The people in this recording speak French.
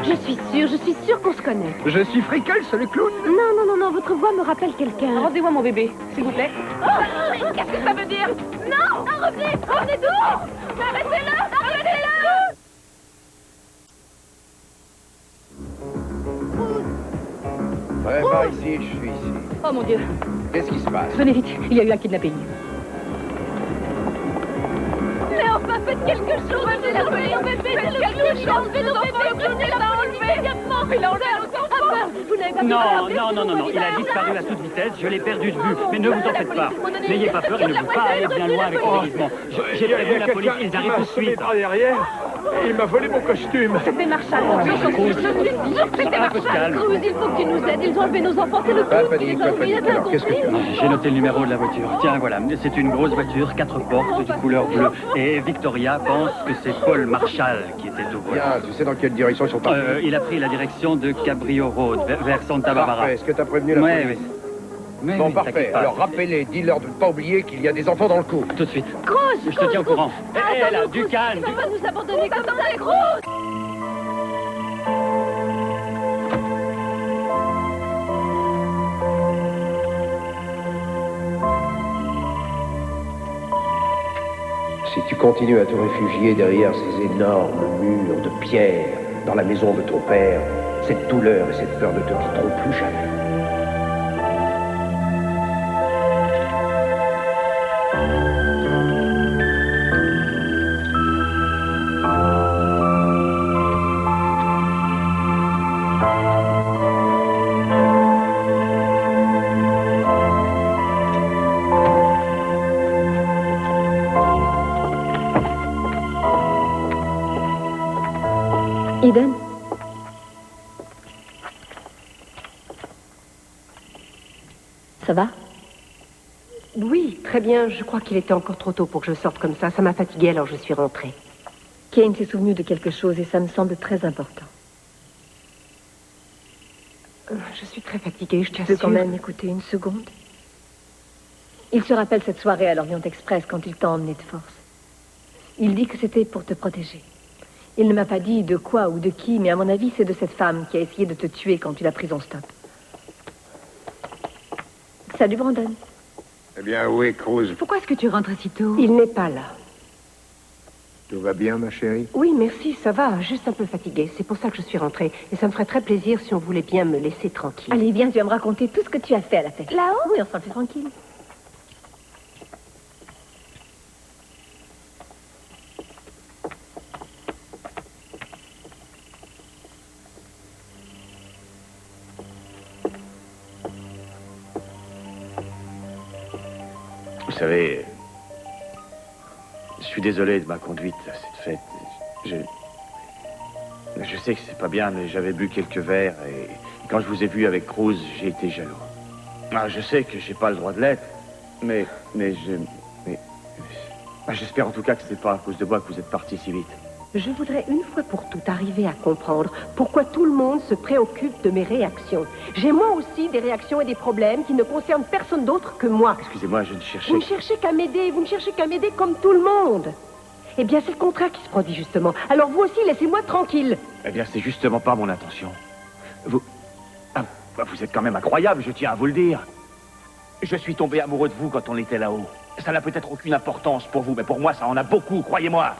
Je suis sûre qu'on se connaît. Je suis Frickles, le clown. Non, votre voix me rappelle quelqu'un. Rendez-moi mon bébé, s'il vous plaît. Qu'est-ce que ça veut dire? Non! Revenez tous! Arrêtez-le! Ouais, par ici, je suis ici. Oh mon Dieu, Qu'est-ce qui se passe? venez vite, il y a eu un kidnapping. Mais enfin, faites quelque chose! Enlevez mon bébé! Faites quelque chose! Enlevez nos bébés! Le clown l'a enlevé! Immédiatement! Il a enlevé nos enfants! Vous n'avez pas pu Non, il a disparu à toute vitesse, je l'ai perdu de vue. Mais ne vous en faites pas. N'ayez pas peur, il ne faut pas aller bien loin avec ce déguisement. J'ai prévenu la police, ils arrivent tout de suite. derrière et il m'a volé mon costume. C'était Marshall. Je suis sûre que c'était Un peu de Marshall. calme. Cruz, il faut que tu nous aides. Ils ont enlevé nos enfants. C'est le Pas clown qui panique, les a pas enlevés. Il a panique. bien Alors, qu'est-ce que tu compris. J'ai noté le numéro de la voiture. Tiens, voilà, c'est une grosse voiture, 4 portes de couleur bleue. Et Victoria pense que c'est Paul Marshall qui était au volant. Bien, tu sais dans quelle direction ils sont partis? Il a pris la direction de Cabrio Road, vers Santa Barbara. Parfait, est-ce que t'as prévenu la Ouais, police? Mais Bon, oui, parfait. t'inquiète pas. Alors, rappelez, dis-leur de ne pas oublier qu'il y a des enfants dans le coup. Tout de suite. Cruz! Je te tiens au courant. Hé, là, du calme. Tu vas pas nous abandonner comme ça, Cruz! Si tu continues à te réfugier derrière ces énormes murs de pierre dans la maison de ton père, cette douleur et cette peur ne te quitteront plus jamais. Eden? Ça va? Oui, très bien. Je crois qu'il était encore trop tôt pour que je sorte comme ça. Ça m'a fatiguée, alors je suis rentrée. Kane s'est souvenu de quelque chose et ça me semble très important. Je suis très fatiguée, je Tu peux t'assure. quand même écouter une seconde? Il se rappelle cette soirée à l'Orient Express quand il t'a emmené de force. Il dit que c'était pour te protéger. Il ne m'a pas dit de quoi ou de qui, mais à mon avis, c'est de cette femme qui a essayé de te tuer quand tu l'as prise en stop. Salut, Brandon. Eh bien, où est Cruz? Pourquoi est-ce que tu rentres si tôt? Il n'est pas là. Tout va bien, ma chérie? Oui, merci, ça va. Juste un peu fatiguée. C'est pour ça que je suis rentrée. Et ça me ferait très plaisir si on voulait bien me laisser tranquille. Allez, viens, tu vas me raconter tout ce que tu as fait à la fête. Là-haut? Oui, on s'en fait tranquille. Vous savez, je suis désolé de ma conduite à cette fête. Je sais que c'est pas bien, mais j'avais bu quelques verres et quand je vous ai vu avec Cruz, j'ai été jaloux. Ah, je sais que j'ai pas le droit de l'être, mais j'espère en tout cas que c'est pas à cause de moi que vous êtes parti si vite. Je voudrais une fois pour toutes arriver à comprendre pourquoi tout le monde se préoccupe de mes réactions. J'ai moi aussi des réactions et des problèmes qui ne concernent personne d'autre que moi. Excusez-moi, je ne cherchais... Vous ne cherchez qu'à m'aider, vous ne cherchez qu'à m'aider comme tout le monde. Eh bien, c'est le contraire qui se produit justement. Alors vous aussi, laissez-moi tranquille. Eh bien, c'est justement pas mon intention. Vous êtes quand même incroyable, je tiens à vous le dire. Je suis tombé amoureux de vous quand on était là-haut. Ça n'a peut-être aucune importance pour vous, mais pour moi, ça en a beaucoup, croyez-moi.